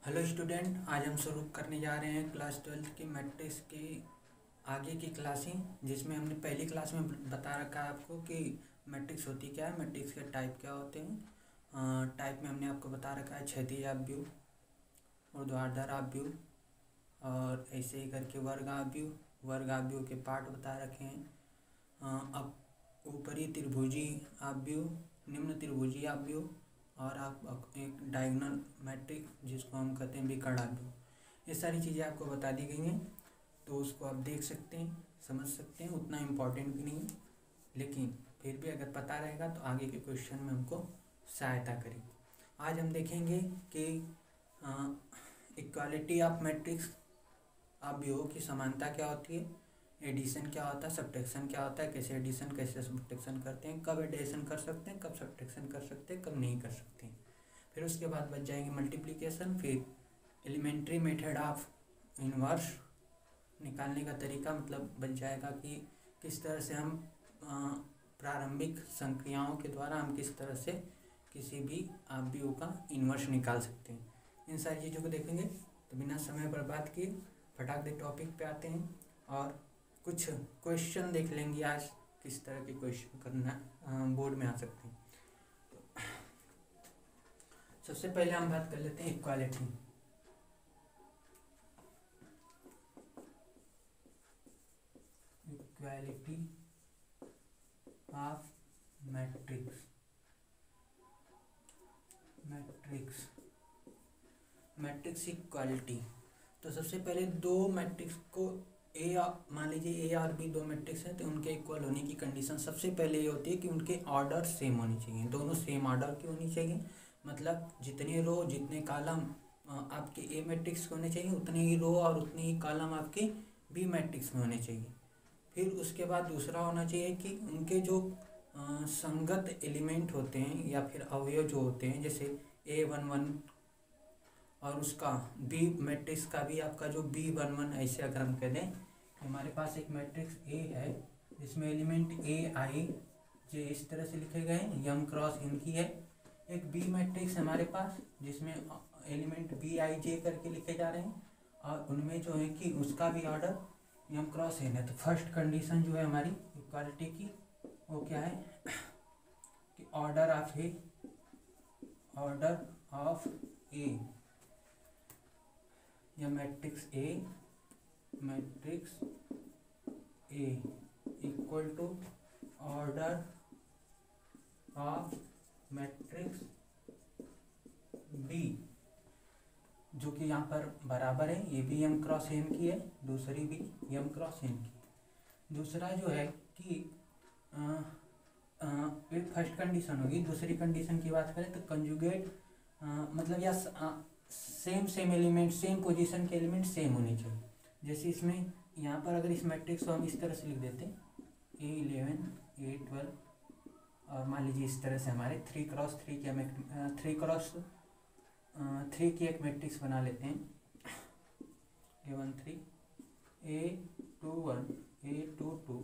Hello student, आज हम शुरू करने जा रहे हैं क्लास 12 की मैट्रिक्स की आगे की क्लासें, जिसमें हमने पहली क्लास में बता रखा है आपको कि मैट्रिक्स होती क्या है, मैट्रिक्स के टाइप क्या होते हैं। टाइप में हमने आपको बता रखा है क्षैतिज आव्यूह, ऊर्ध्वाधर आव्यूह और ऐसे ही करके वर्ग आव्यूह के पार्ट बता रखे हैं। अब ऊपरी त्रिभुजी आव्यूह, निम्न त्रिभुजी आव्यूह और आप एक डायगोनल मैट्रिक्स जिसको हम कहते हैं विकर्ण आव्यूह, ये सारी चीज़ें आपको बता दी गई हैं। तो उसको आप देख सकते हैं, समझ सकते हैं, उतना इम्पोर्टेंट भी नहीं है, लेकिन फिर भी अगर पता रहेगा तो आगे के क्वेश्चन में हमको सहायता करेगी। आज हम देखेंगे कि इक्वालिटी ऑफ मैट्रिक्स आव्यूहों की समानता क्या होती है, एडिशन क्या होता है, सब्ट्रैक्शन क्या होता है, कैसे एडिशन कैसे सब्ट्रैक्शन करते हैं, कब एडिशन कर सकते हैं, कब सब्ट्रैक्शन कर सकते हैं, कब नहीं कर सकते हैं। फिर उसके बाद बच जाएंगे मल्टीप्लिकेशन, फिर एलिमेंट्री मेथड ऑफ इन्वर्स निकालने का तरीका, मतलब बच जाएगा कि किस तरह से हम प्रारंभिक संक्रियाओं के द्वारा हम किस तरह से किसी भी आव्यूह का इन्वर्स निकाल सकते हैं। इन सारी चीज़ों को देखेंगे। तो बिना समय बर्बाद किए फटाक से टॉपिक पे आते हैं और कुछ क्वेश्चन देख लेंगे आज, किस तरह के क्वेश्चन करना बोर्ड में आ सकते हैं। तो सबसे पहले हम बात कर लेते हैं equality. Equality of matrix equality. तो सबसे पहले दो मैट्रिक्स को मान लीजिए ए और बी दो मैट्रिक्स हैं, तो उनके इक्वल होने की कंडीशन सबसे पहले ये होती है कि उनके ऑर्डर सेम होने चाहिए, दोनों सेम ऑर्डर की होनी चाहिए। मतलब जितने रो जितने कॉलम आपके ए मैट्रिक्स के होने चाहिए, उतने ही रो और उतने ही कॉलम आपके बी मैट्रिक्स में होने चाहिए। फिर उसके बाद दूसरा होना चाहिए कि उनके जो संगत एलिमेंट होते हैं या फिर अवयव जो होते हैं, जैसे A11 और उसका बी मैट्रिक्स का भी आपका जो B11, ऐसे अगर हम कह दें, हमारे पास एक मैट्रिक्स ए है जिसमें एलिमेंट AIJ इस तरह से लिखे गए हैं, यम क्रॉस इनकी है। एक बी मैट्रिक्स हमारे पास जिसमें एलिमेंट BIJ करके लिखे जा रहे हैं, और उनमें जो है कि उसका भी ऑर्डर यम क्रॉस एन है। तो फर्स्ट कंडीशन जो है हमारी इक्वालिटी की, वो क्या है कि ऑर्डर ऑफ ए या matrix A equal to order of matrix B, जो कि यहाँ पर बराबर है, ये भी एम क्रॉस एन की है, दूसरी भी एम क्रॉस एन की। दूसरा जो है कि एक फर्स्ट कंडीशन होगी। दूसरी कंडीशन की बात करें तो कंजुगेट, मतलब या सेम एलिमेंट, सेम पोजीशन के एलिमेंट सेम होने चाहिए। जैसे इसमें यहाँ पर अगर इस मैट्रिक्स को हम इस तरह से लिख देते हैं A11 A12, और मान लीजिए इस तरह से हमारे 3x3 की एक मैट्रिक्स बना लेते हैं, A13 A21 A22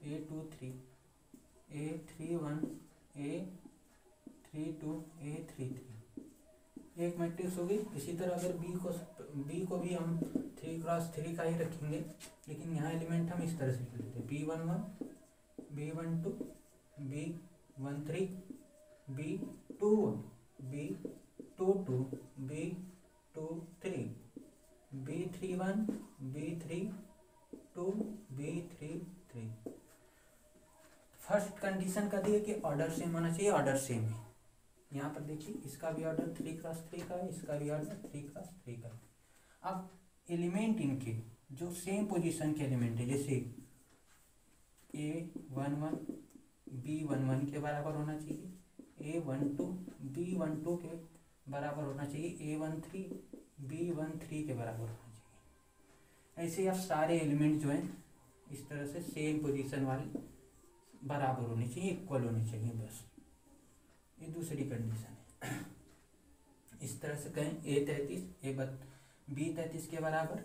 A23 A31 A32 A33, एक मैट्रिक्स होगी। इसी तरह अगर बी को भी हम 3x3 का ही रखेंगे, लेकिन यहाँ एलिमेंट हम इस तरह से लिख लेते हैं B11 B12 B13 B21 B22 B23 B31 B32 B33। First condition का दिए कि ऑर्डर सेम होना चाहिए, ऑर्डर सेम है। यहाँ पर देखिए इसका भी ऑर्डर 3x3 का है, इसका भी ऑर्डर 3x3 का है। अब एलिमेंट इनके जो सेम पोजीशन के एलिमेंट है, जैसे A11 B11 के बराबर होना चाहिए, A12 B12 के बराबर होना चाहिए, A13 B13 के बराबर होना चाहिए। ऐसे आप सारे एलिमेंट जो हैं इस तरह से सेम पोजीशन वाले बराबर होने चाहिए, इक्वल होने चाहिए, बस ये दूसरी कंडीशन है। इस तरह से कहें A33 B33 के बराबर,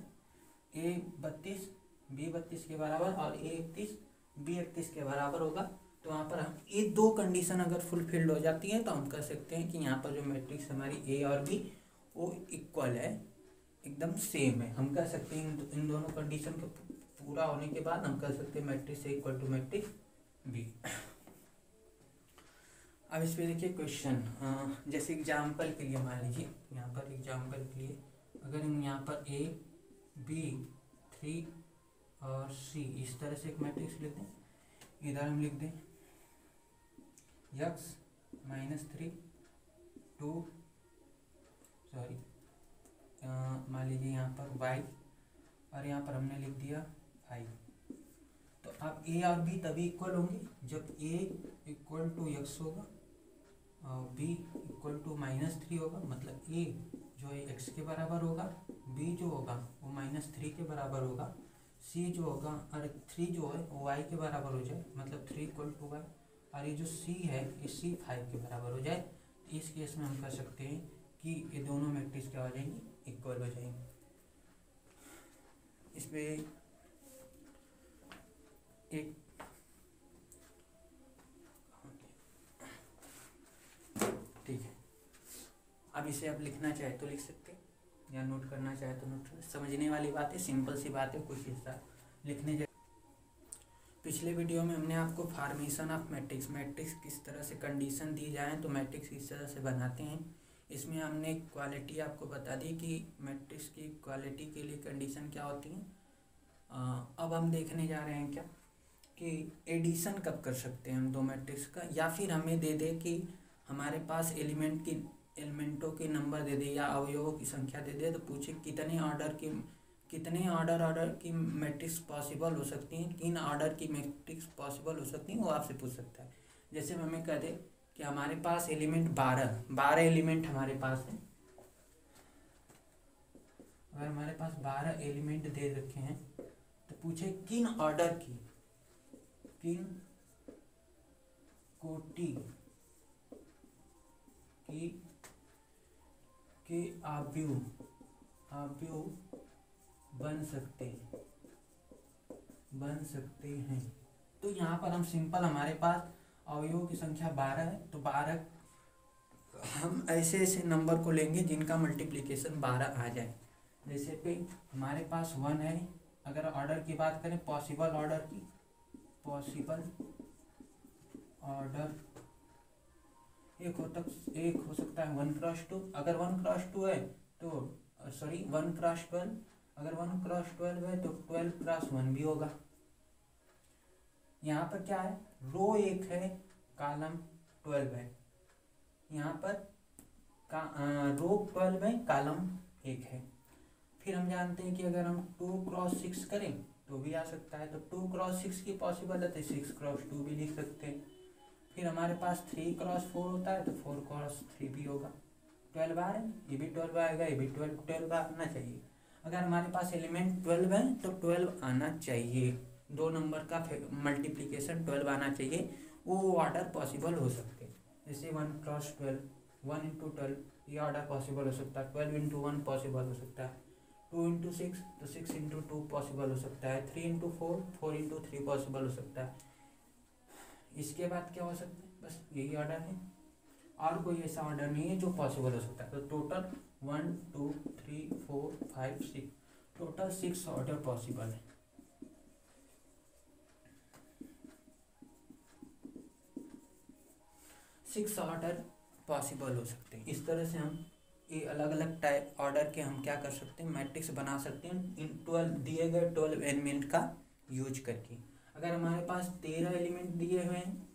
A32 B32 के बराबर और A31 B31 के बराबर होगा। तो वहाँ पर हम ये दो कंडीशन अगर फुलफिल्ड हो जाती है तो हम कह सकते हैं कि यहाँ पर जो मैट्रिक्स हमारी ए और बी वो इक्वल है, एकदम सेम है। हम कह सकते हैं इन दोनों कंडीशन के पूरा होने के बाद हम कह सकते हैं matrix A equal to matrix B. अब इस पे देखिए क्वेश्चन, जैसे एग्जाम्पल के लिए मान लीजिए, यहाँ पर एग्जाम्पल के लिए अगर हम यहाँ पर ए बी 3 और सी इस तरह से एक मैट्रिक्स लिख दें, इधर हम लिख दें x -3 2 सॉरी मान लीजिए यहाँ पर y और यहाँ पर हमने लिख दिया 5। तो अब a और b तभी इक्वल होंगे जब a इक्वल टू x होगा और b इक्वल टू -3 होगा, मतलब a जो है x के बराबर होगा, b जो होगा वो -3 के बराबर होगा, c जो होगा और 3 जो है वो y के बराबर हो जाए, मतलब 3 इक्वल टू y, और ये जो c है ये c 5 के बराबर हो जाए। इस केस में हम कह सकते हैं कि ये दोनों मैट्रिक्स क्या हो जाएंगी, इक्वल हो जाएंगे। इसमें एक ठीक है, अब इसे आप लिखना चाहे तो लिख सकते हैं या नोट करना चाहे तो नोट, समझने वाली बात है, सिंपल सी बात है, कुछ हिस्सा लिखने जाए। पिछले वीडियो में हमने आपको फॉर्मेशन ऑफ मैट्रिक्स किस तरह से कंडीशन दी जाए तो मैट्रिक्स किस तरह से बनाते हैं, इसमें हमने क्वालिटी आपको बता दी कि मैट्रिक्स की क्वालिटी के लिए कंडीशन क्या होती है। अब हम देखने जा रहे हैं क्या कि एडिशन कब कर सकते हैं हम दो मैट्रिक्स का, या फिर हमें दे दे कि हमारे पास एलिमेंटों के नंबर दे दे या अवयवों की संख्या दे दे, तो पूछे कितने ऑर्डर की मैट्रिक्स पॉसिबल हो सकती हैं, किन ऑर्डर की मैट्रिक्स पॉसिबल हो सकती हैं, वो आपसे पूछ सकता है। जैसे हमें कह दे कि हमारे पास एलिमेंट 12 एलिमेंट हमारे पास है, अगर हमारे पास 12 एलिमेंट दे रखे हैं तो पूछे किन ऑर्डर की, किन कोटि की के अवयव बन सकते हैं। तो यहाँ पर हम सिंपल, हमारे पास अवयवों की संख्या 12 है, तो 12 हम ऐसे नंबर को लेंगे जिनका मल्टीप्लिकेशन 12 आ जाए। जैसे पे हमारे पास 1 है, अगर ऑर्डर की बात करें पॉसिबल ऑर्डर एक हो सकता है 1x2, अगर 1x2 है तो 1x12, अगर 1x12 है तो 12x1 भी होगा। यहाँ पर क्या है, रो 1 है, कॉलम 12 है, यहाँ पर रो 12 है, कॉलम 1 है। फिर हम जानते हैं कि अगर हम 2x6 करें तो भी आ सकता है, तो 2x6 की पॉसिबल है तो 6x2 भी लिख सकते हैं। फिर हमारे पास 3x4 होता है तो 4x3 भी होगा। 12 आ रहे हैं, ये भी 12 आएगा, ये भी 12 आना चाहिए। अगर हमारे पास एलिमेंट 12 है तो 12 आना चाहिए, दो नंबर का मल्टीप्लिकेशन 12 आना चाहिए, वो ऑर्डर पॉसिबल हो सकते हैं। जैसे 1x12, 1 × 12 ये ऑर्डर पॉसिबल हो सकता है, 12 × 1 पॉसिबल हो सकता है, 2 × 6 तो 6 × 2 पॉसिबल हो सकता है, 3 × 4 4 × 3 पॉसिबल हो सकता है। इसके बाद क्या हो सकता है, बस यही ऑर्डर है, और कोई ऐसा ऑर्डर नहीं है जो पॉसिबल हो सकता है। तो टोटल 1 2 3 4 5 6 टोटल 6 ऑर्डर पॉसिबल है। सिक्स ऑर्डर पॉसिबल हो सकते हैं। इस तरह से हम ये अलग अलग टाइप ऑर्डर के हम क्या कर सकते हैं, मैट्रिक्स बना सकते हैं इन 12 दिए गए 12 एलिमेंट का यूज करके। अगर हमारे पास 13 एलिमेंट दिए हुए हैं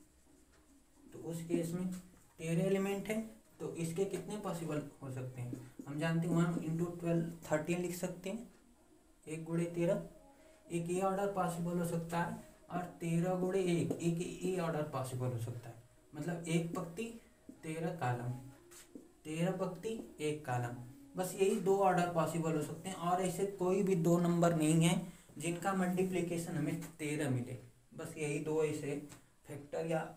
तो उस केस में 13 एलिमेंट है तो इसके कितने पॉसिबल हो सकते हैं, हम जानते हैं 1 × 12 13 लिख सकते हैं, 1 × 13 एक ये ऑर्डर पॉसिबल हो सकता है, और 13 × 1 एक ये ऑर्डर पॉसिबल हो सकता है, मतलब 1 पंक्ति 13 कॉलम, 13 पंक्ति 1 कॉलम, बस यही दो ऑर्डर पॉसिबल हो सकते हैं। और ऐसे कोई भी दो नंबर नहीं है जिनका मल्टीप्लिकेशन हमें 13 मिले, बस यही दो ऐसे फैक्टर या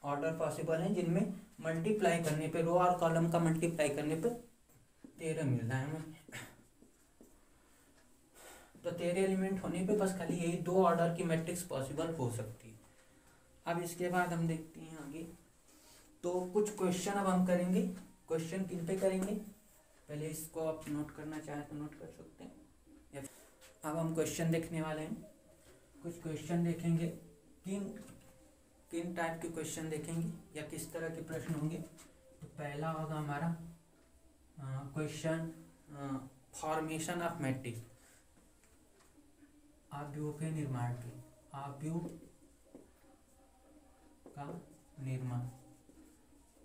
ऑर्डर पॉसिबल हैं जिनमें मल्टीप्लाई करने पे, रो और कॉलम का मल्टीप्लाई करने पे 13 मिल रहा है हमें। तो 13 एलिमेंट होने पे बस खाली यही दो ऑर्डर की मैट्रिक्स पॉसिबल हो सकती है। अब इसके बाद हम देखते हैं आगे, तो कुछ क्वेश्चन अब हम करेंगे। क्वेश्चन किन पे करेंगे, पहले इसको आप नोट करना चाहें तो नोट कर सकते हैं। अब हम क्वेश्चन देखने वाले हैं। कुछ क्वेश्चन देखेंगे, किन टाइप के क्वेश्चन देखेंगे या किस तरह के प्रश्न होंगे। तो पहला होगा हमारा क्वेश्चन फॉर्मेशन ऑफ मैट्रिक्स, आव्यूह के निर्माण के, आव्यूह का निर्माण।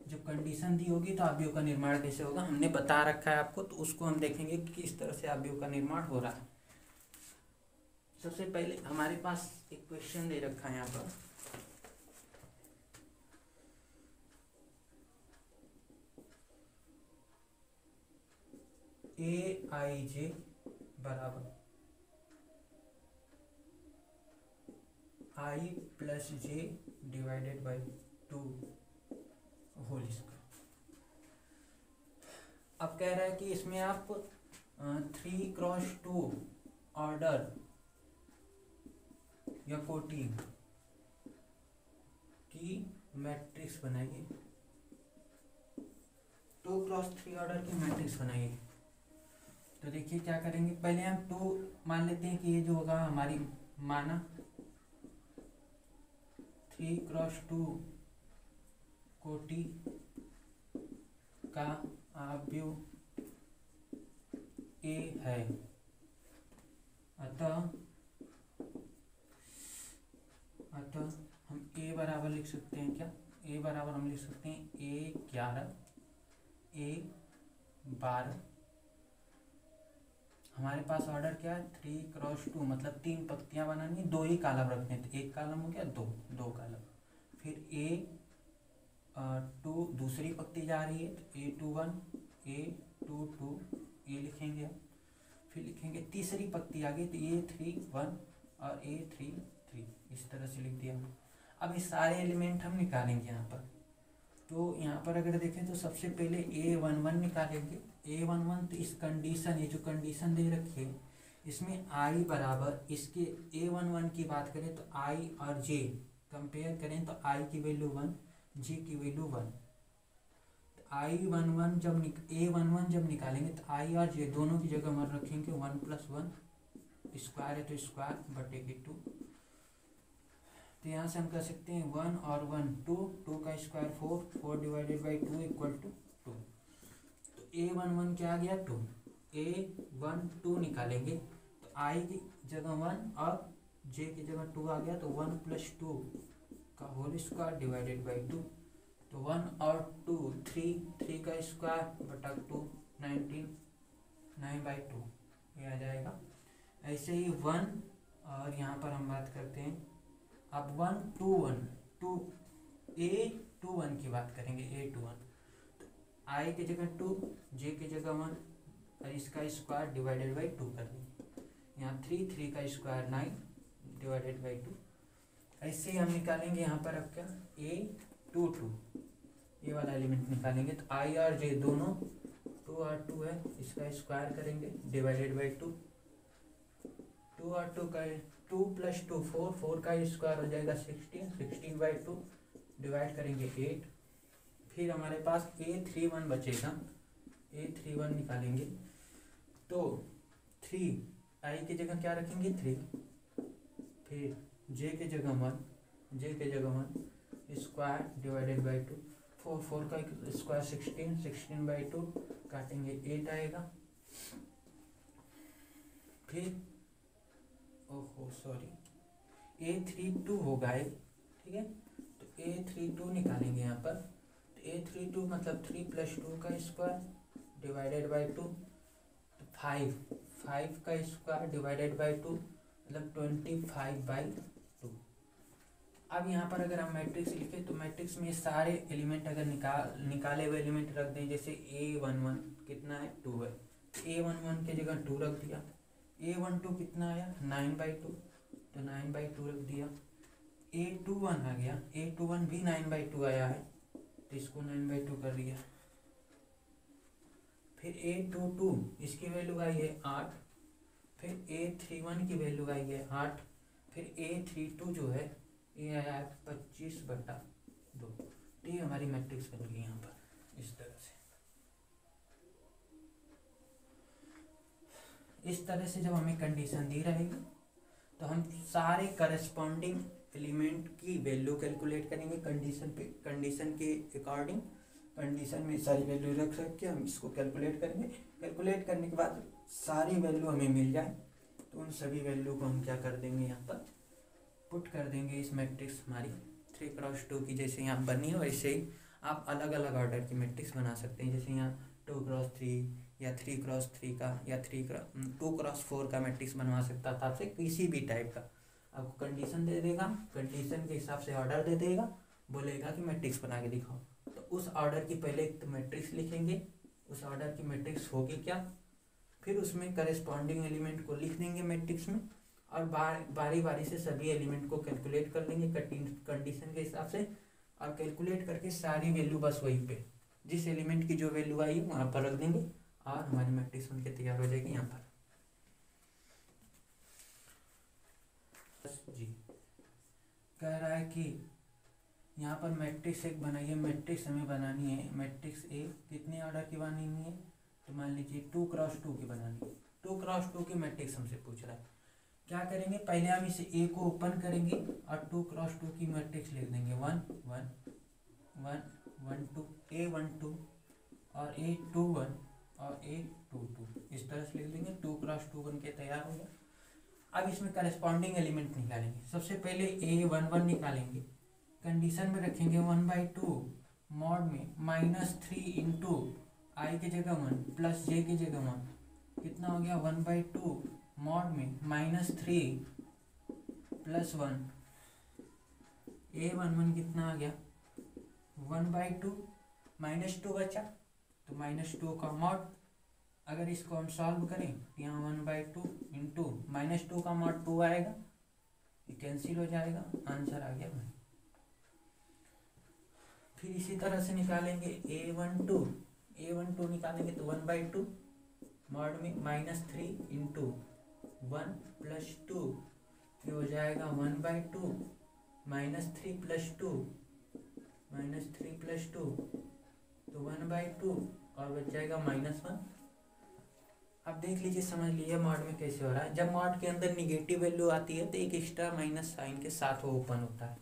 जब कंडीशन दी होगी तो आव्यूह का निर्माण कैसे होगा हमने बता रखा है आपको, तो उसको हम देखेंगे कि किस तरह से आव्यूह का निर्माण हो रहा है। सबसे पहले हमारे पास एक क्वेश्चन दे रखा है यहाँ पर, AIJ बराबर I plus J divided by 2 whole square. अब कह रहा है कि इसमें आप 3x2 ऑर्डर या कोटि की मैट्रिक्स बनाइए, 2x3 ऑर्डर की मैट्रिक्स बनाइए। तो देखिए क्या करेंगे, पहले हम 2 मान लेते हैं कि ये जो होगा हमारी माना 3x2 कोटि का आव्यूह A है, अतः हम A बराबर लिख सकते हैं क्या, A बराबर हम लिख सकते हैं A11 A12। हमारे पास ऑर्डर क्या है 3x2, मतलब 3 पंक्तियां बनानी, 2 ही कॉलम रखने हैं, तो 1 कॉलम हो गया, 2 कॉलम। फिर A2 दूसरी पंक्ति जा रही है, तो A21 A22 ये लिखेंगे। फिर लिखेंगे तीसरी पंक्ति आ गई तो A31 और A33, इस तरह से लिख दिया। अब ये सारे एलिमेंट हम निकालेंगे यहाँ पर। तो यहाँ पर अगर देखें तो सबसे पहले A11 निकालेंगे। A11 तो इस कंडीशन, ये जो कंडीशन दे रखी है इसमें I बराबर, इसके A11 की बात करें तो I और J कंपेयर करें तो I की वैल्यू 1, J की वैल्यू 1। तो A11 जब निकालेंगे तो I और J दोनों की जगह हम रखेंगे 1 + 1, स्क्वायर है तो स्क्वायर बटे के 2। तो यहाँ से हम कह सकते हैं 1 और 1 2 का square 4 divided by 2 equal to 2। तो A11 क्या आ गया 2, A12 निकालेंगे तो I की जगह 1 और J की जगह 2 आ गया, तो 1 + 2 का होल स्क्वायर डिवाइडेड बाई 2। तो 1 और 2 3 का स्क्वायर बटा 2 19 9/2 ये आ जाएगा। ऐसे ही 1 और यहाँ पर हम बात करते हैं अब 1 2 1 2 A21 की बात करेंगे, A21 तो I की जगह 2, J की जगह 1 और इसका स्क्वायर डिवाइडेड बाई 2 कर देंगे। यहाँ 3 का स्क्वायर 9 डिवाइडेड बाई 2। ऐसे ही हम निकालेंगे यहाँ पर अब क्या A22, ये वाला एलिमेंट निकालेंगे तो I और J दोनों 2 और 2 है, इसका स्क्वायर करेंगे डिवाइडेड बाई 2। 2 और 2 का 2 + 2 4 का स्क्वायर हो जाएगा 16/2 डिवाइड करेंगे 8। फिर हमारे पास A31 बचेगा, A31 निकालेंगे तो 3 I की जगह क्या रखेंगे 3, फिर J की जगह 1 स्क्वायर डिवाइडेड बाई 2। 4 का स्क्वायर 16/2 काटेंगे 8 आएगा। फिर A32 होगा, ठीक है। तो A32 निकालेंगे यहाँ पर, तो A32 मतलब 3 + 2 का स्क्वायर डिवाइडेड बाई 2, तो 5 का स्क्वायर डिवाइडेड बाई 2 मतलब 25/2। अब यहाँ पर अगर हम मैट्रिक्स लिखें तो मैट्रिक्स में सारे एलिमेंट अगर निकाले हुए एलिमेंट रख दें, जैसे A11 कितना है 2 है, A11 की जगह 2 रख दिया। A12 कितना आया 9/2, तो 9/2 रख दिया। A21 आ गया, A21 भी 9/2 आया है तो इसको 9/2 कर दिया। फिर A22 इसकी वैल्यू आई है 8, फिर A31 की वैल्यू आई है 8, फिर A32 जो है ये आया है 25/2। तो ये हमारी मैट्रिक्स बन गई यहाँ पर इस तरह से। इस तरह से जब हमें कंडीशन दी रहेगी तो हम सारे करस्पॉन्डिंग एलिमेंट की वैल्यू कैलकुलेट करेंगे कंडीशन के अकॉर्डिंग। कंडीशन में सारी वैल्यू रख के हम इसको कैलकुलेट करेंगे। कैलकुलेट करने के बाद सारी वैल्यू हमें मिल जाए तो उन सभी वैल्यू को हम क्या कर देंगे, यहाँ पर पुट कर देंगे इस मैट्रिक्स हमारी 3x2 की जैसे यहाँ बनी है वैसे ही आप अलग अलग ऑर्डर की मैट्रिक्स बना सकते हैं। जैसे यहाँ 2x3 या 3x3 का या 2x4 का मैट्रिक्स बनवा सकता था आपसे, किसी भी टाइप का। आपको कंडीशन दे देगा, कंडीशन के हिसाब से ऑर्डर दे देगा, बोलेगा कि मैट्रिक्स बना के दिखाओ। तो उस ऑर्डर की पहले एक तो मैट्रिक्स लिखेंगे, उस ऑर्डर की मैट्रिक्स होगी क्या, फिर उसमें करस्पॉन्डिंग एलिमेंट को लिख देंगे मैट्रिक्स में, और बारी बारी से सभी एलिमेंट को कैलकुलेट कर लेंगे कंडीशन के हिसाब से, और कैलकुलेट करके सारी वैल्यू बस वहीं पे जिस एलिमेंट की जो वैल्यू आई वहाँ पर रख देंगे और हमारी मैट्रिक्स बनके तैयार हो जाएगी। यहाँ पर जी कह रहा है कि यहाँ पर मैट्रिक्स एक बनाइए, मैट्रिक्स हमें बनानी है। मैट्रिक्स ए कितने ऑर्डर की बनानी है, तो मान लीजिए 2x2 की बनानी है। 2x2 की मैट्रिक्स हमसे पूछ रहा है। क्या करेंगे, पहले हम इसे ए को ओपन करेंगे और 2x2 की मैट्रिक्स लिख देंगे 1 1 1 1 2 A12 और A21 और A22 इस तरह से लिख देंगे। 2x2 बन के तैयार हो गया। अब इसमें करस्पॉन्डिंग एलिमेंट निकालेंगे। सबसे पहले A11 निकालेंगे, कंडीशन में रखेंगे 1/2 मॉड में -3 इंटू आई की जगह 1 प्लस जे की जगह 1 कितना हो गया 1/2 मॉड में -3 प्लस 1 A11 कितना आ गया 1/2 -2 बचा तो -2 का मॉड। अगर इसको हम सॉल्व करें तो यहाँ 1/2 इंटू -2 का मॉड 2 आएगा, ये कैंसिल हो जाएगा, आंसर आ गया 1। फिर इसी तरह से निकालेंगे A12 निकालेंगे तो 1/2 मॉड में -3 इंटू 1 प्लस 2 ये हो जाएगा 1/2 -3 प्लस 2 तो 1/2 और बच जाएगा -1। अब देख लीजिए, समझ लीजिए मॉड में कैसे हो रहा है। जब मॉड के अंदर निगेटिव वैल्यू आती है तो एक एक्स्ट्रा माइनस साइन के साथ वो ओपन होता है,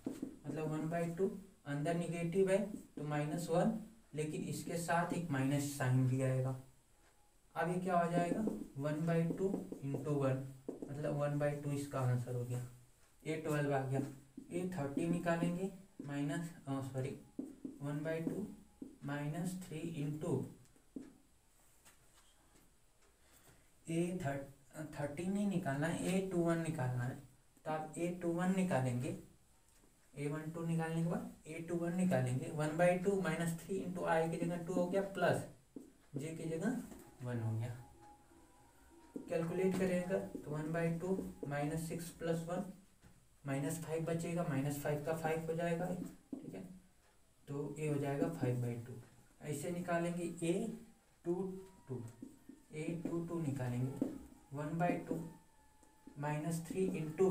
मतलब 1/2 अंदर निगेटिव है तो -1 लेकिन इसके साथ एक माइनस साइन भी आएगा। अब ये क्या हो जाएगा 1/2 इंटू 1 मतलब 1/2 इसका आंसर हो गया। A12 आ गया। A30 निकालेंगे 1/2 -3 इंटू A13 नहीं निकालना है, A21 निकालना है। तो आप A21 निकालेंगे, A12 निकालने के बाद A21 निकालेंगे 1/2 -3 इंटू आई की जगह 2 हो गया प्लस जे की जगह 1 हो गया। कैलकुलेट करेगा तो 1/2 -6 प्लस 1 -5 बचेगा, -5 का 5 हो जाएगा, ठीक है। तो ये हो जाएगा 5/2। ऐसे निकालेंगे A22 निकालेंगे 1/2 -3 इंटू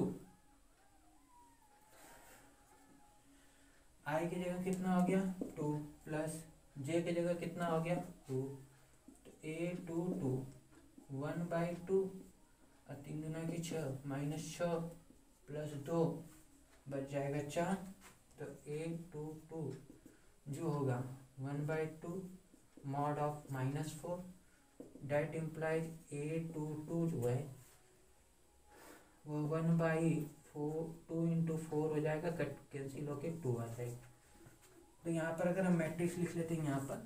आई की जगह कितना हो गया 2 प्लस जे की जगह कितना हो गया 2 तो A22 1/2 और 3 गुना की 6 -6 प्लस 2 बच जाएगा 4। तो A22 जो होगा 1/2 mod of -4 date implies A22 जो है वो 1/4 2 इंटू 4 हो जाएगा, कट कैंसिल होके 2 आ जाएगा। तो यहाँ पर अगर हम मैट्रिक्स लिख लेते हैं यहाँ पर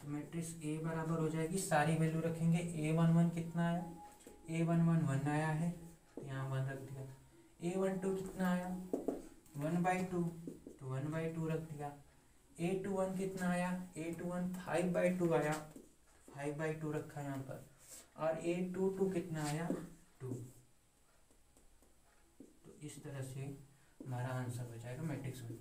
तो मैट्रिक्स A बराबर हो जाएगी, सारी वैल्यू रखेंगे। A11 कितना आया A11 1 आया है तो यहाँ 1 रख दिया। A12 कितना आया 1/2 तो 1/2 रख दिया। A21 कितना आया A21 5/2 आया, 5/2 रखा यहाँ पर। और A22 कितना आया 2। तो इस तरह से हमारा आंसर हो जाएगा मैट्रिक्स में।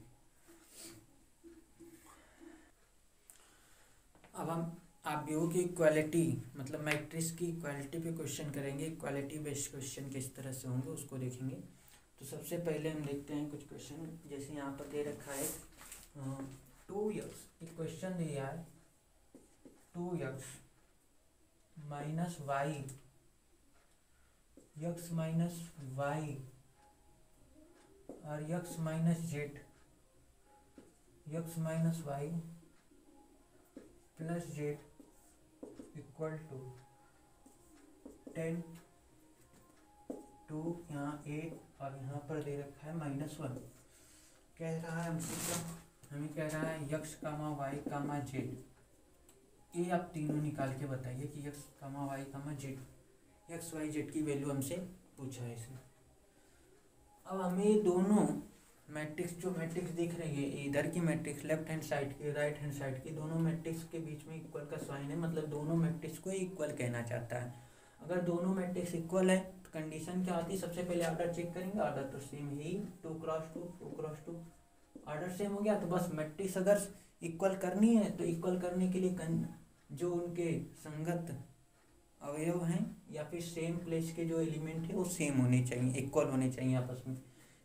अब हम आव्यूह की इक्वालिटी मतलब मैट्रिक्स की इक्वालिटी पे क्वेश्चन करेंगे। इक्वालिटी बेस्ड क्वेश्चन किस तरह से होंगे उसको देखेंगे। तो सबसे पहले हम देखते हैं कुछ क्वेश्चन, जैसे यहाँ पर दे रखा है 2x, एक क्वेश्चन दिया है 2x - y x minus y और x minus z, x minus Y plus z equal to 10 2 यहाँ 8 और यहाँ पर दे रखा है -1। कह रहा है हमसे क्या, हमें कह रहा है x comma y comma z, ये आप तीनों निकाल के बताइए कि x comma y comma z, x y z की वैल्यू हमसे पूछा है इसने। अब हमें ये दोनों मैट्रिक्स, जो मैट्रिक्स दिख रही है इधर की मैट्रिक्स लेफ्ट हैंड साइड की राइट हैंड साइड की, दोनों मैट्रिक्स के बीच में इक्वल का साइन है, मतलब दोनों मैट्रिक्स को इक्वल कहना चाहता है। अगर दोनों मैट्रिक्स इक्वल है तो कंडीशन क्या आती है, सबसे पहले ऑर्डर चेक करेंगे, ऑर्डर तो सेम ही 2 क्रॉस 2 2 क्रॉस 2, ऑर्डर सेम हो गया। तो बस मैट्रिक्स अगर इक्वल करनी है तो इक्वल करने के लिए जो उनके संगत अवयव हैं या फिर सेम प्लेस के जो एलिमेंट है वो सेम होने चाहिए, इक्वल होने चाहिए आपस में।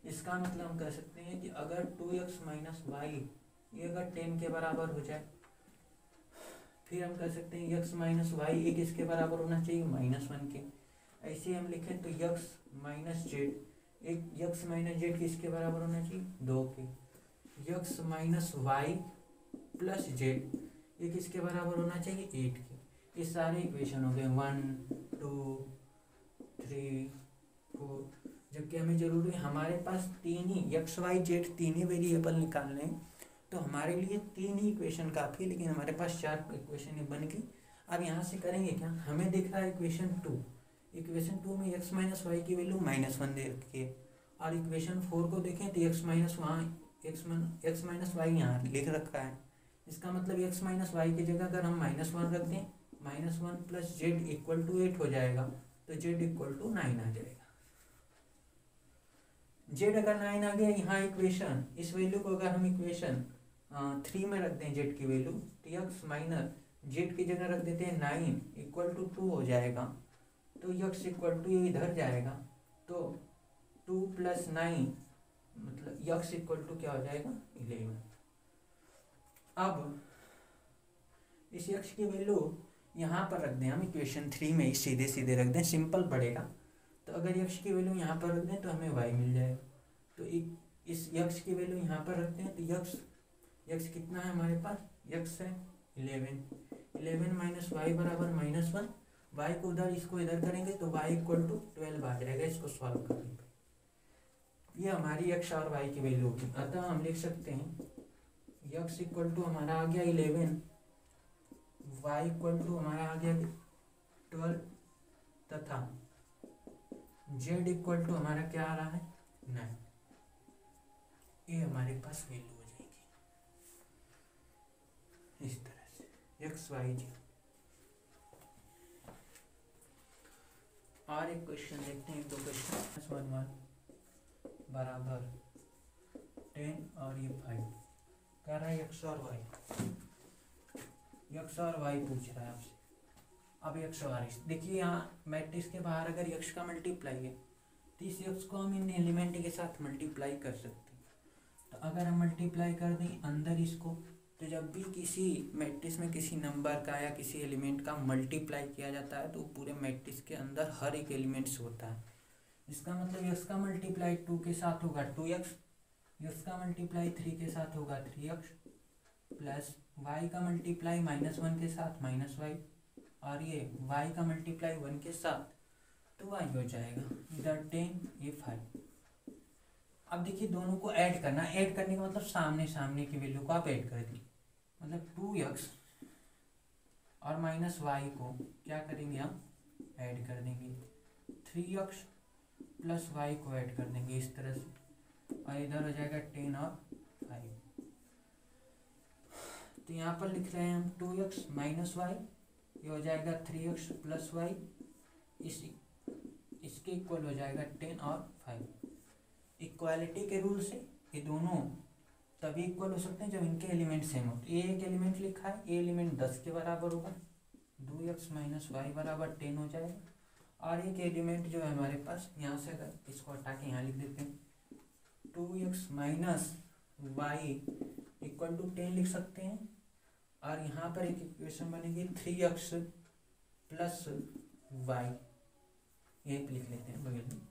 इसका मतलब हम कह सकते हैं कि अगर 2x माइनस वाई ये अगर 10 के बराबर हो जाए, फिर हम कह सकते हैं x माइनस वाई एक इसके बराबर होना चाहिए -1 के। ऐसे हम लिखें तो x माइनस जेड एक x माइनस जेड किसके बराबर होना चाहिए 2 के। x minus Y plus Z ये किसके बराबर होना चाहिए 8 के। ये सारे इक्वेशन हो गए 1 2 3 4, जबकि हमें जरूरी है हमारे पास तीन ही एक्स वाई जेड तीन ही वेरिएबल निकालने हैं, तो हमारे लिए तीन ही इक्वेशन काफ़ी है, लेकिन हमारे पास 4 इक्वेशन बन गई। अब यहाँ से करेंगे क्या, हमें दिख रहा है इक्वेशन 2, इक्वेशन 2 में एक्स माइनस वाई की वैल्यू -1 दे रखी है, और इक्वेशन 4 को देखें तो एक्स माइनस वाई यहाँ लिख रखा है। इसका मतलब एक्स माइनस वाई की जगह अगर हम -1 रख दें, -1 प्लस जेड इक्वल टू 8 हो जाएगा, तो जेड इक्वल टू 9 आ जाएगा। जेड अगर 9 आ गया यहाँ इक्वेशन, इस वैल्यू को अगर हम इक्वेशन 3 में रख दें जेड की वैल्यू, तो यक्स माइनस जेड की जगह रख देते हैं 9 इक्वल टू 2 हो जाएगा, तो यक्स इक्वल टू इधर जाएगा, तो 2 प्लस 9 मतलब यक्स इक्वल टू क्या हो जाएगा 11। अब इस यक्स की वैल्यू यहाँ पर रख दें हम इक्वेशन 3 में ही सीधे सीधे रख दें, सिंपल पड़ेगा। तो अगर यक्स की वैल्यू यहाँ पर रख दें तो हमें वाई मिल जाएगा, तो इस यक्स की वैल्यू यहाँ पर रखते हैं तो यक्स कितना है हमारे पास, यक्स है 11 माइनस वाई बराबर -1, वाई को उधर इसको इधर करेंगे तो वाई इक्वल टू 12 आ जाएगा इसको सॉल्व करने पर। ये हमारी यक्स और वाई की वैल्यू होगी। अतः हम लिख सकते हैं यक्स इक्वल टू हमारा आ गया 11, वाई इक्वल टू हमारा आ गया 12 तथा जेड इक्वल टू हमारा क्या आ रहा है 9। ये हमारे पास वैल्यू हो जाएगी इस तरह से एक्स वाई जेड। और एक क्वेश्चन देखते हैं, 2 क्वेश्चन 1 बराबर 10 और ये 5 कह रहा है एक्स और वाई पूछ रहा है आपसे। अब एक्स और वाई देखिए, यहाँ मैट्रिक्स के बाहर अगर एक्स का मल्टीप्लाई है तो इस एक्स को हम इन एलिमेंट के साथ मल्टीप्लाई कर सकते हैं। तो अगर हम मल्टीप्लाई कर दें अंदर इसको, तो जब भी किसी मैट्रिक्स में किसी नंबर का या किसी एलिमेंट का मल्टीप्लाई किया जाता है तो पूरे मैट्रिक्स के अंदर हर एक एलिमेंट्स होता है। इसका मतलब एक्स का मल्टीप्लाई 2 के साथ होगा 2x, एक्स का मल्टीप्लाई 3 के साथ होगा 3x, प्लस वाई का मल्टीप्लाई -1 के साथ -y, और ये y का मल्टीप्लाई 1 के साथ तो y हो जाएगा इधर 10 ये 5। अब देखिए दोनों को ऐड करना, ऐड करने का मतलब सामने सामने की वैल्यू को आप ऐड कर दी, मतलब 2x और -y को क्या करेंगे हम ऐड कर देंगे, 3x प्लस y को ऐड कर देंगे इस तरह से, और इधर हो जाएगा 10 और 5। तो यहाँ पर लिख रहे हैं हम 2x माइनस वाई, ये हो जाएगा 3x प्लस वाई, इसके इक्वल हो जाएगा 10 और 5। इक्वालिटी के रूल से ये दोनों तभी इक्वल हो सकते हैं जब इनके एलिमेंट सेम हो। तो ये एक एलिमेंट लिखा है, ये एलिमेंट 10 के बराबर होगा, 2x माइनस वाई बराबर 10 हो जाएगा, और एक एलिमेंट जो है हमारे पास यहाँ से अगर इसको हटा के यहाँ लिख देते हैं 2x minus Y equal to 10 लिख सकते हैं, और यहाँ पर एक इक्वेशन बनेगी 3x प्लस वाई एक लिख लेते हैं बगल में,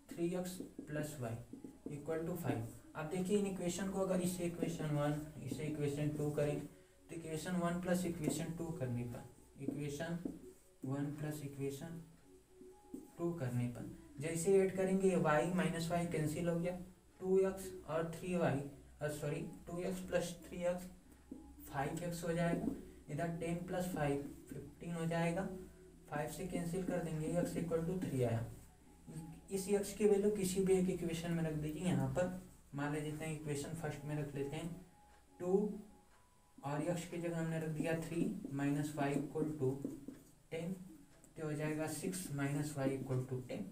3x + y इक्वल टू 5। अब देखिए इन इक्वेशन को अगर इसे इक्वेशन 1 इसे इक्वेशन 2 करें तो इक्वेशन 1 प्लस इक्वेशन 2 करने पर इक्वेशन 1 प्लस इक्वेशन 2 करने पर जैसे ऐड करेंगे y माइनस वाई कैंसिल हो गया, 2x और 3y 2x + 3x 5x हो जाएगा, इधर 10 + 5 15 हो जाएगा, 5 से कैंसिल कर देंगे, x इक्वल टू 3 आया। इस x की वैल्यू किसी भी एक इक्वेशन में रख दीजिए। यहाँ पर मान लेते हैं इक्वेशन फर्स्ट में रख लेते हैं 2 और x की जगह हमने रख दिया 3 माइनस वाई इक्वल टू 10, तो हो जाएगा 6 माइनस वाई इक्वल टू 10।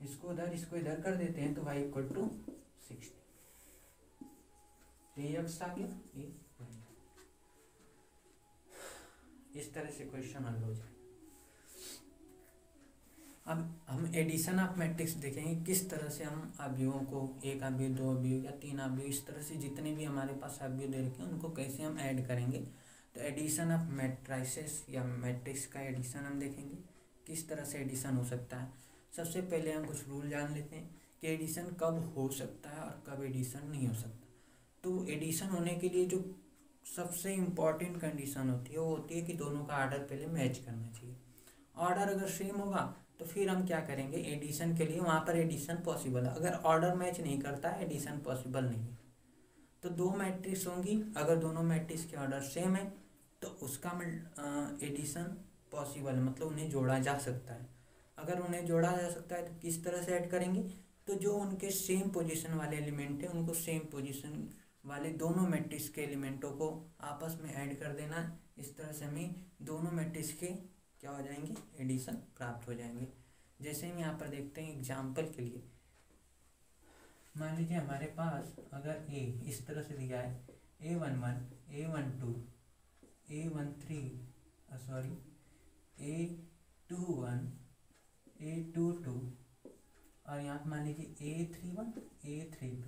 इसको इधर कर देते हैं तो y इक्वल टू 60। तो ये x आ गया, ये इस तरह से क्वेश्चन हल हो जाए। अब हम एडिशन ऑफ मैट्रिक्स देखेंगे किस तरह से हम अवयवों को, एक अवयव, दो अवयव या तीन अवयव, इस तरह से जितने भी हमारे पास अवयव दे रखे हैं उनको कैसे हम ऐड करेंगे। तो एडिशन ऑफ मैट्रिसेस या मैट्रिक्स का एडिशन हम देखेंगे किस तरह से एडिशन हो सकता है। सबसे पहले हम कुछ रूल जान लेते हैं कि एडिशन कब हो सकता है और कब एडिशन नहीं हो सकता। तो एडिशन होने के लिए जो सबसे इम्पॉर्टेंट कंडीशन होती है वो होती है कि दोनों का ऑर्डर पहले मैच करना चाहिए। ऑर्डर अगर सेम होगा तो फिर हम क्या करेंगे, एडिशन के लिए वहाँ पर एडिशन पॉसिबल है। अगर ऑर्डर मैच नहीं करता है एडिशन पॉसिबल नहीं है। तो दो मैट्रिक्स होंगी, अगर दोनों मैट्रिक्स के ऑर्डर सेम है तो उसका एडिशन पॉसिबल है, मतलब उन्हें जोड़ा जा सकता है। अगर उन्हें जोड़ा जा सकता है तो किस तरह से ऐड करेंगे, तो जो उनके सेम पोजीशन वाले एलिमेंट हैं उनको सेम पोजीशन वाले दोनों मैट्रिक्स के एलिमेंटों को आपस में ऐड कर देना। इस तरह से हमें दोनों मैट्रिक्स के क्या हो जाएंगे, एडिशन प्राप्त हो जाएंगे। जैसे हम यहाँ पर देखते हैं एग्जाम्पल के लिए, मान लीजिए हमारे पास अगर a इस तरह से दिया है a11 a12 a13 a21 a22 और यहाँ मान लीजिए a31 a32,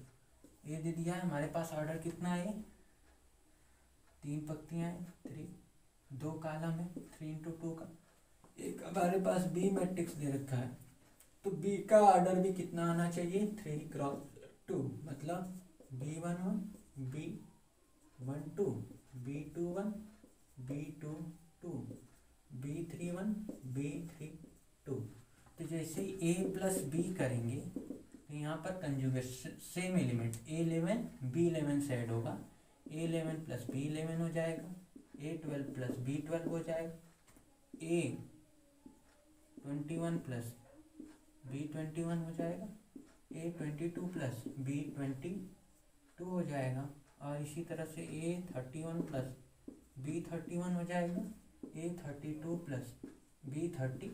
ये दे दिया है। हमारे पास ऑर्डर कितना है, 3 पंक्तियाँ हैं, 3 2 कॉलम है, 3 × 2 का। एक हमारे पास बी मैट्रिक्स दे रखा है तो बी का ऑर्डर भी कितना आना चाहिए, 3 × 2, मतलब b11 b12 b21 b22 b31 b32। तो जैसे a + b करेंगे तो यहाँ पर conjugation same element a11 b11 से ऐड होगा, a11 + b11 हो जाएगा, a12 + b12 हो जाएगा, a21 + b21 हो जाएगा, a22 + b22 हो जाएगा, और इसी तरह से a31 + b31 हो जाएगा, a32 + b32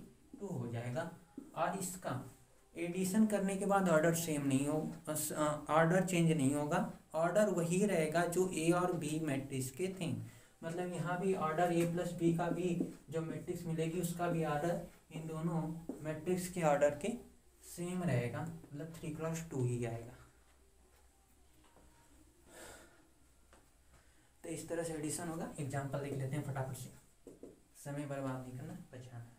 हो जाएगा। और इसका एडिशन करने के बाद ऑर्डर सेम नहीं हो, ऑर्डर चेंज नहीं होगा, ऑर्डर वही रहेगा जो ए और बी मैट्रिक्स के थे। मतलब यहाँ भी ऑर्डर a + b का भी जो मैट्रिक्स मिलेगी उसका भी ऑर्डर इन दोनों मैट्रिक्स के ऑर्डर के सेम रहेगा, मतलब 3 × 2 ही आएगा। तो इस तरह से एडिशन होगा। एग्जाम्पल देख लेते हैं फटाफट से, समय बर्बाद नहीं करना, बचाना है।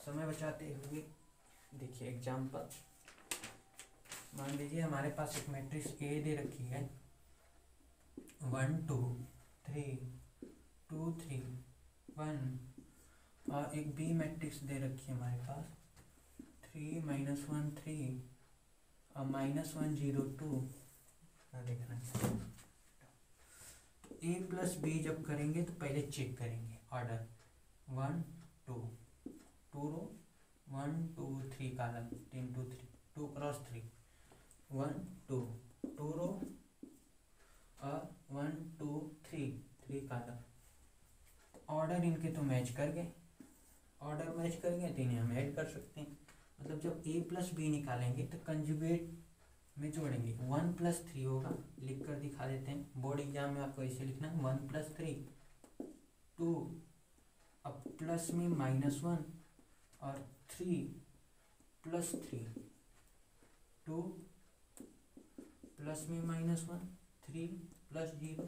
समय बचाते हुए देखिए एग्जाम्पल, मान लीजिए हमारे पास एक मैट्रिक्स ए दे रखी है 1 2 3 2 3 1, और एक बी मैट्रिक्स दे रखी है हमारे पास 3 -1 3 और -1 0 2। देखना a + b जब करेंगे तो पहले चेक करेंगे ऑर्डर 1 2 2 रो 1 2 3 कॉलम 10 2 3 2 × 3 1 2 2 रो और 1 2 3 3 कॉलम। ऑर्डर इनके तो मैच कर गए, ऑर्डर मैच कर गए तो इन्हें हम ऐड कर सकते हैं। मतलब जब a + b निकालेंगे तो कंजुगेट में जोड़ेंगे, 1 + 3 होगा, लिख कर दिखा देते हैं। बोर्ड एग्जाम में आपको ऐसे लिखना है 1 + 3 2, अब प्लस में -1 और 3 + 3 2, प्लस में -1 3 + 0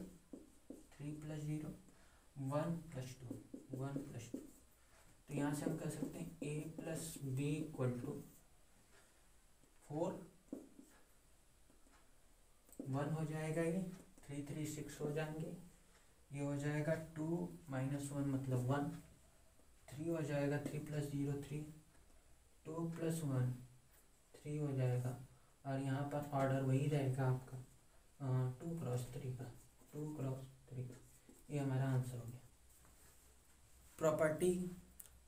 3 + 0 1 + 2 1 + 2। तो यहाँ से हम कह सकते हैं ए प्लस बी इक्वल टू 4, 1 हो जाएगा, ये 3 3 6 हो जाएंगे, ये हो जाएगा 2 माइनस 1 मतलब 1, 3 हो जाएगा, 3 प्लस 0 3, 2 प्लस 1 3 हो जाएगा, और यहाँ पर ऑर्डर वही रहेगा आपका 2 क्रॉस 3 का, 2 क्रॉस 3, ये हमारा आंसर हो गया। प्रॉपर्टी,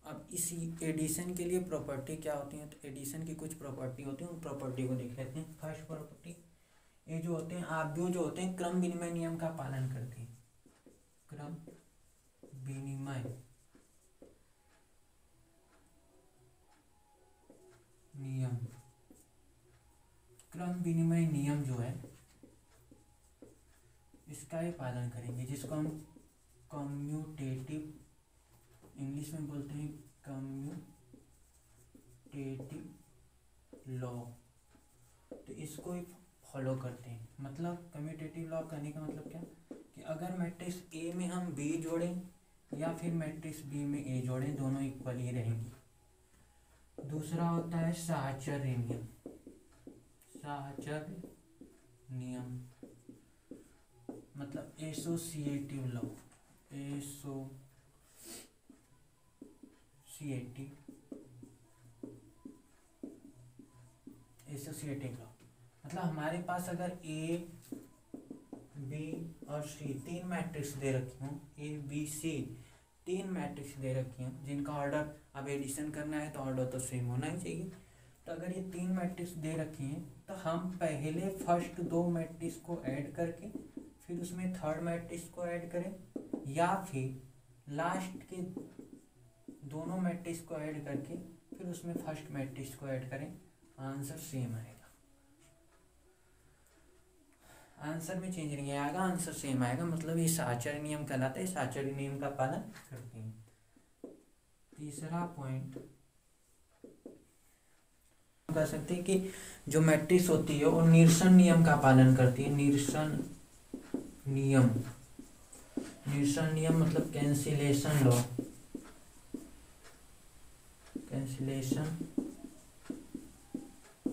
अब इसी एडिशन के लिए प्रॉपर्टी क्या होती है, तो एडिशन की कुछ प्रॉपर्टी होती है, उन प्रॉपर्टी को देख लेते हैं। फर्स्ट प्रॉपर्टी, ये जो होते हैं आव्यूह जो होते हैं क्रम विनिमय नियम का पालन करते हैं, क्रम विनिमय नियम, क्रम विनिमय नियम जो है इसका ही पालन करेंगे, जिसको हम कम्यूटेटिव, इंग्लिश में बोलते हैं कम्यूटेटिव लॉ, तो इसको ही फॉलो करते हैं। मतलब कम्यूटेटिव लॉ कहने का मतलब क्या, कि अगर मैट्रिक्स ए में हम बी जोड़ें या फिर मैट्रिक्स बी में ए जोड़ें, दोनों इक्वल ही रहेंगी। दूसरा होता है साहचर्य नियम, साहचर्य नियम मतलब एसोसिएटिव लॉ, एसोसिएटिव लॉ मतलब हमारे पास अगर ए बी और सी तीन मैट्रिक्स दे रखी हों, ए बी सी तीन मैट्रिक्स दे रखी हों, जिनका ऑर्डर अब एडिशन करना है तो ऑर्डर तो सेम होना ही चाहिए। तो अगर ये तीन मैट्रिक्स दे रखी हैं तो हम पहले फर्स्ट दो मैट्रिक्स को ऐड करके फिर उसमें थर्ड मैट्रिक्स को ऐड करें, या फिर लास्ट के दोनों मैट्रिक्स को ऐड करके फिर उसमें फर्स्ट मैट्रिक्स को ऐड करें, आंसर सेम आएगा। आंसर में चेंज नहीं आएगा, आंसर सेम आएगा, मतलब ये साहचर्य नियम कहलाता है, साहचर्य नियम का पालन करते हैं। तीसरा पॉइंट कह सकते हैं कि जो मैट्रिक्स होती है वो निरसन नियम का पालन करती है। निरसन नियम, निरसन नियम मतलब कैंसिलेशन लॉ, कैंसिलेशन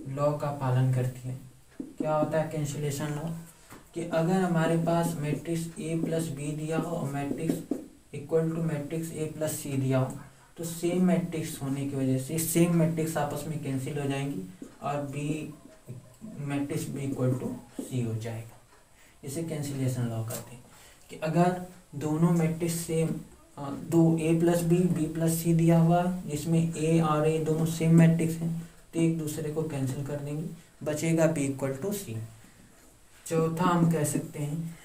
लॉ का पालन करती है। क्या होता है कैंसिलेशन लॉ, कि अगर हमारे पास मैट्रिक्स ए प्लस बी दिया हो और matrix equal to matrix A plus C दिया हो, तो सेम मैट्रिक्स होने की वजह से सेम मैट्रिक्स आपस में कैंसिल हो जाएंगी और B matrix B equal to C हो जाएगा। इसे कैंसिलेशन लॉ कहते हैं कि अगर दोनों मैट्रिक्स सेम, दो ए प्लस बी प्लस सी दिया हुआ जिसमें ए और ए दोनों सेम मैट्रिक्स हैं, तो एक दूसरे को कैंसिल कर देंगे, बचेगा बी इक्वल टू सी। चौथा हम कह सकते हैं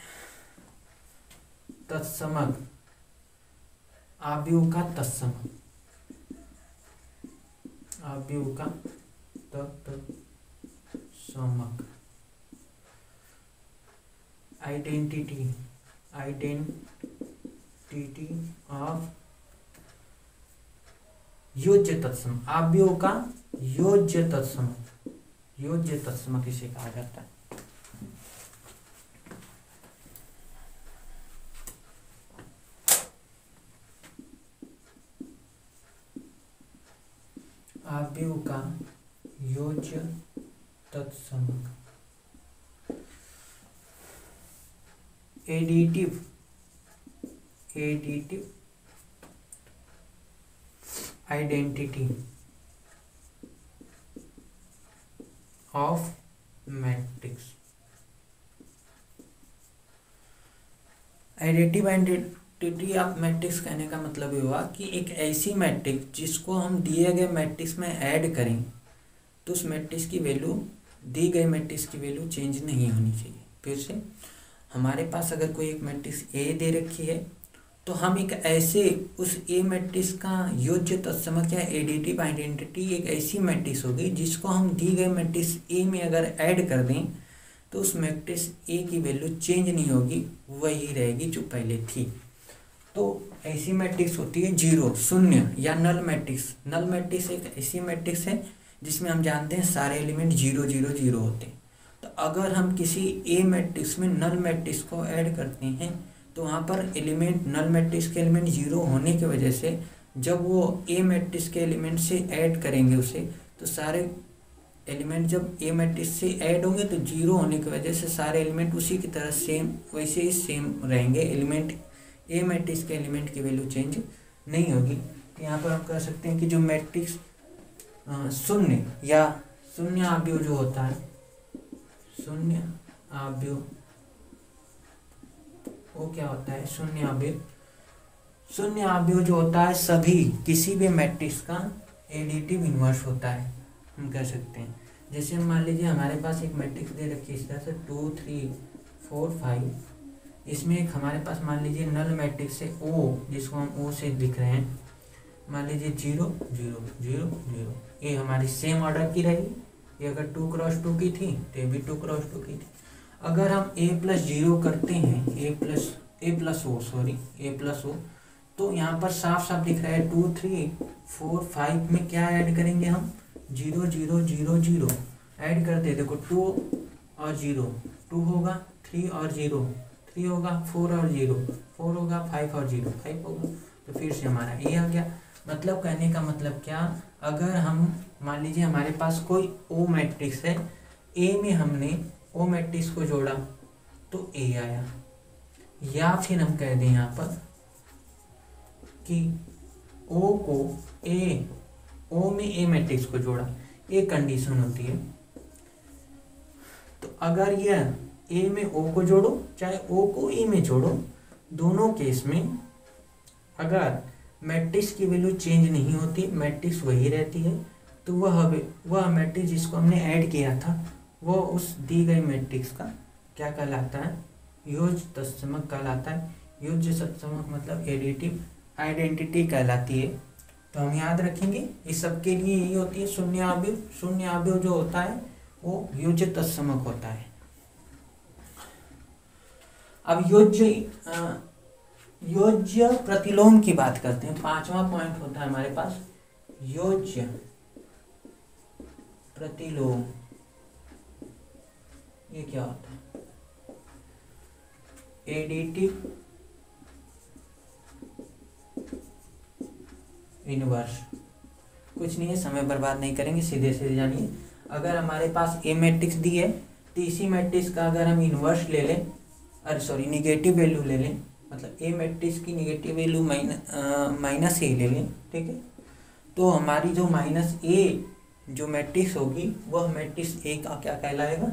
तत्समक, आव्यूह का तत्समक, आव्यूह का तत्समक, आइडेंटिटी, आइडेंटिटी ऑफ योज्य तत्समक, आव्यूह का योज्य तत्समक, योज्य तत्समक इसे कहा जाता है। आव्यूह का योज्य तत्समक, additive, additive identity of matrix. Additive identity of matrix कहने का मतलब ये हुआ कि एक ऐसी मैट्रिक्स जिसको हम दिए गए मैट्रिक्स में ऐड करें तो उस मैट्रिक्स की वैल्यू, दी गई मैट्रिक्स की वैल्यू चेंज नहीं होनी चाहिए। फिर से हमारे पास अगर कोई एक मैट्रिक्स ए दे रखी है तो हम एक ऐसे उस ए मैट्रिक्स का योज्य तत्समक या एडिटिव आइडेंटिटी एक ऐसी मैट्रिक्स होगी जिसको हम दी गई मैट्रिक्स ए में अगर ऐड कर दें तो उस मैट्रिक्स ए की वैल्यू चेंज नहीं होगी, वही रहेगी जो पहले थी। तो ऐसी मैट्रिक्स होती है जीरो, शून्य या नल मैट्रिक्स। नल मैट्रिक्स एक ऐसी मैट्रिक्स है जिसमें हम जानते हैं सारे एलिमेंट 0 0 0 होते हैं। तो अगर हम किसी ए मैट्रिक्स में नल मैट्रिक्स को ऐड करते हैं तो वहाँ पर एलिमेंट, नल मैट्रिक्स के एलिमेंट 0 होने की वजह से जब वो ए मैट्रिक्स के एलिमेंट से ऐड करेंगे उसे, तो सारे एलिमेंट जब ए मैट्रिक्स से ऐड होंगे तो जीरो होने की वजह से सारे एलिमेंट उसी की तरह सेम वैसे ही सेम रहेंगे, एलिमेंट ए मैट्रिक्स के एलिमेंट की वैल्यू चेंज नहीं होगी। तो यहाँ पर हम कह सकते हैं कि जो मैट्रिक्स शून्य या शून्य आव्यूह जो होता है, शून्य आव्यूह वो क्या होता है, शून्य आव्यूह, शून्य आव्यूह जो होता है सभी किसी भी मैट्रिक्स का एडिटिव इन्वर्स होता है, हम कह सकते हैं। जैसे मान लीजिए हमारे पास एक मैट्रिक्स दे रखी है इस तरह से 2 3 4 5, इसमें एक हमारे पास मान लीजिए नल मैट्रिक्स है ओ, जिसको हम ओ से लिख रहे हैं, मान लीजिए 0 0 0 0, ये हमारी सेम ऑर्डर की रहेगी। ये अगर 2 क्रॉस 2 की थी तो ये भी 2 क्रॉस 2 की थी। अगर हम a प्लस 0 करते हैं, ए प्लस ओ, तो यहाँ पर साफ साफ दिख रहा है 2 3 4 5 में क्या ऐड करेंगे हम, 0 0 0 0 ऐड करते, देखो 2 और 0 2 होगा, 3 और 0 3 होगा, 4 और 0 4 होगा, 5 और 0 5 होगा, तो फिर से हमारा ए आ गया। मतलब कहने का मतलब क्या, अगर हम मान लीजिए हमारे पास कोई ओ मैट्रिक्स है, ए में हमने ओ मैट्रिक्स को जोड़ा तो ए आया, या फिर हम कह दें यहाँ पर कि ओ को ए, ओ में ए मैट्रिक्स को जोड़ा, एक कंडीशन होती है। तो अगर यह ए में ओ को जोड़ो चाहे ओ को ए में जोड़ो, दोनों केस में अगर मैट्रिक्स की वैल्यू चेंज नहीं होती, मैट्रिक्स वही रहती है, तो वह मैट्रिक्स जिसको हमने ऐड किया था वो उस दी गई मैट्रिक्स का क्या कहलाता है, योज्य तत्समक कहलाता है। योज्य तत्समक मतलब एडिटिव आइडेंटिटी कहलाती है। तो हम याद रखेंगे इस सब के लिए यही होती है शून्य आव्यूह। शून्य आव्यूह जो होता है वो योज्य तत्समक होता है। अब योज्य प्रतिलोम की बात करते हैं। 5वां पॉइंट होता है हमारे पास योज्य प्रतिलोम। ये क्या होता है, एडिटिव इनवर्स। कुछ नहीं है, समय बर्बाद नहीं करेंगे, सीधे सीधे जानिए। अगर हमारे पास ए मैट्रिक्स दी है तो इसी मैट्रिक्स का अगर हम इनवर्स ले लें, निगेटिव वैल्यू ले लें, मतलब ए मैट्रिक्स की निगेटिव वैल्यू माइनस ए ले लें, ठीक है, तो हमारी जो माइनस ए जो मैट्रिक्स होगी वह मैट्रिक्स ए का क्या कहलाएगा,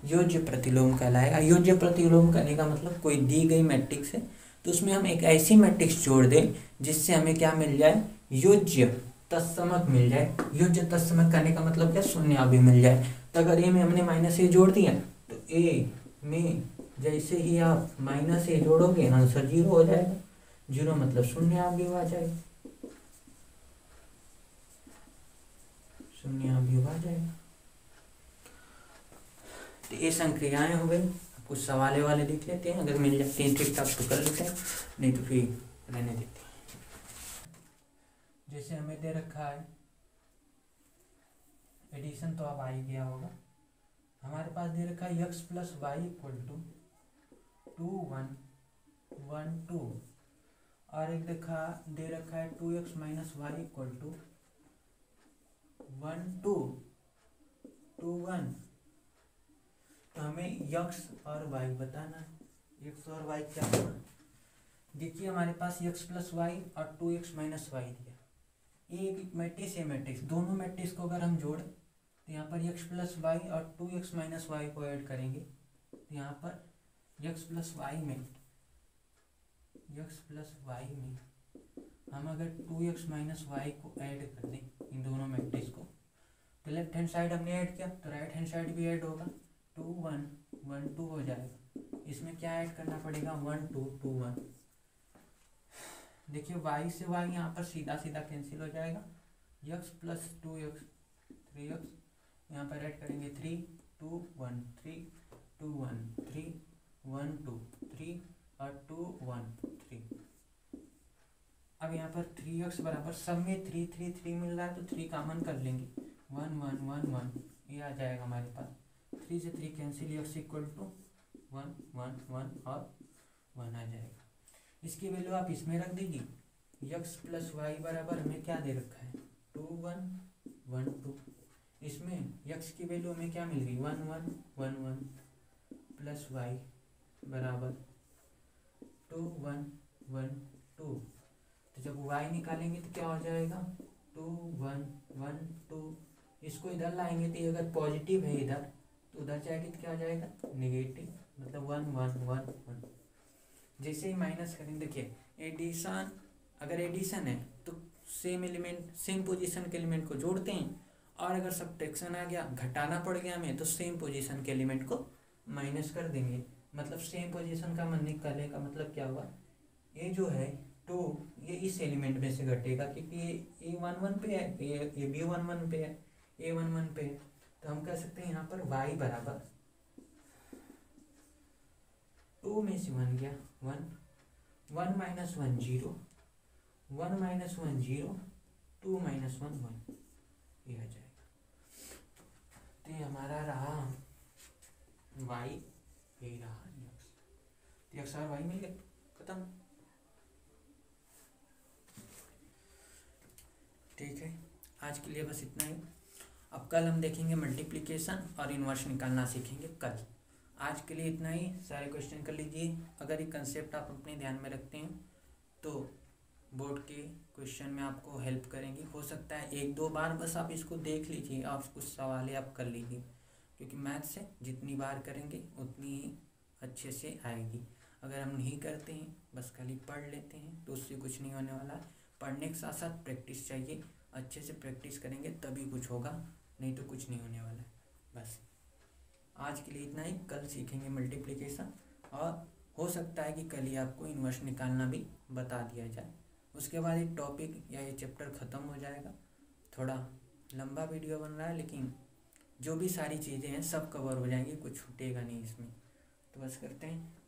योज्य प्रतिलोम कहलाएगा। योज्य प्रतिलोम करने का मतलब कोई दी गई मैट्रिक्स है तो उसमें हम एक ऐसी मैट्रिक्स जोड़ दें जिससे हमें क्या मिल जाए, योज्य तत्समक मिल जाए। योज्य तत्समक करने का मतलब क्या, शून्य आव्यूह मिल जाए। तो अगर ए में हमने माइनस ए जोड़ दिया तो ए में जैसे ही आप माइनस ए जोड़ोगे आंसर 0 हो जाएगा। 0 मतलब शून्य आव्यूह आ जाएगा, शून्य आव्यूह आ जाएगा। तो ये संक्रियाएं हो गई। कुछ सवाले वाले देख लेते हैं, अगर मिल जाते हैं ठीक ठाक तो कर लेते हैं, नहीं तो फिर रहने देते हैं। जैसे हमें दे रखा है एडिशन, तो अब आ ही गया होगा। हमारे पास दे रखा है x plus Y equal to 2 1 1 2, और एक दे रखा है 2x minus Y equal to 1 2 2 1। तो हमें x और y बताना है। x और y क्या होगा, देखिए हमारे पास x प्लस वाई और 2x माइनस वाई दिया। एक मैट्रिक्स ये मैट्रिक्स, दोनों मैट्रिक्स को अगर हम जोड़ें तो यहाँ पर x प्लस वाई और 2x माइनस वाई को ऐड करेंगे, तो यहाँ पर x प्लस वाई में हम अगर 2x माइनस वाई को ऐड कर दें इन दोनों मैट्रिक्स को, तो लेफ्ट हैंड साइड हमने ऐड किया तो राइट हैंड साइड भी ऐड होगा, 2 1 1 2 हो जाएगा। इसमें क्या ऐड करना पड़ेगा, 1 2 2 1। देखिए y से y यहाँ पर सीधा सीधा कैंसिल हो जाएगा, x प्लस 2x 3x, यहाँ पर ऐड करेंगे 3 2 1 3 2 1 3 1 2 3 और 2 1 3। अब यहाँ पर 3x बराबर सब में 3 3 3 मिल रहा है तो 3 कॉमन कर लेंगे, 1 1 1 1 ये आ जाएगा हमारे पास। 3 से 3 कैंसिल, x इक्वल टू 1 1 1 और 1 आ जाएगा। इसकी वैल्यू आप इसमें रख दीजिए, यक्स प्लस वाई बराबर हमें क्या दे रखा है 2 1 1 2। इसमें यक्स की वैल्यू हमें क्या मिल गई 1 1 1 1 प्लस वाई बराबर 2 1 1 2। तो जब वाई निकालेंगे तो क्या हो जाएगा 2 1 1 2। इसको इधर लाएंगे तो ये अगर पॉजिटिव है इधर तो उधर जाएगी तो क्या हो जाएगा नेगेटिव, मतलब 1 1 1 1। जैसे ही माइनस करेंगे देखिए एडिशन, अगर एडिशन है तो सेम एलिमेंट सेम पोजीशन के एलिमेंट को जोड़ते हैं, और अगर सब्ट्रैक्शन आ गया घटाना पड़ गया हमें तो सेम पोजीशन के एलिमेंट को माइनस कर देंगे। मतलब सेम पोजीशन का मन निकालने का मतलब क्या हुआ, ये जो है टू ये इस एलिमेंट में से घटेगा क्योंकि ये वन वन पे है, ये भी वन वन पे है, ए वन वन पे है। तो हम कह सकते हैं यहाँ पर y बराबर 2 में से 1 गया 1 1 माइनस 1 0 1 माइनस 1 0 2 माइनस 1 1 ये आ जाएगा। तो ये हमारा रहा y, ये रहा x और y मिल गए, खत्म। ठीक है, आज के लिए बस इतना ही। अब कल हम देखेंगे मल्टीप्लिकेशन और इन्वर्स निकालना सीखेंगे कल। आज के लिए इतना ही, सारे क्वेश्चन कर लीजिए। अगर ये कंसेप्ट आप अपने ध्यान में रखते हैं तो बोर्ड के क्वेश्चन में आपको हेल्प करेंगी। हो सकता है एक दो बार बस आप इसको देख लीजिए और कुछ सवाल आप कर लीजिए, क्योंकि मैथ से जितनी बार करेंगे उतनी ही अच्छे से आएगी। अगर हम नहीं करते हैं बस खाली पढ़ लेते हैं तो उससे कुछ नहीं होने वाला है। पढ़ने के साथ साथ प्रैक्टिस चाहिए, अच्छे से प्रैक्टिस करेंगे तभी कुछ होगा, नहीं तो कुछ नहीं होने वाला है। बस आज के लिए इतना ही, कल सीखेंगे मल्टीप्लिकेशन, और हो सकता है कि कल ही आपको इन्वर्स निकालना भी बता दिया जाए। उसके बाद एक टॉपिक या ये चैप्टर ख़त्म हो जाएगा। थोड़ा लंबा वीडियो बन रहा है लेकिन जो भी सारी चीज़ें हैं सब कवर हो जाएंगी, कुछ छूटेगा नहीं इसमें। तो बस करते हैं।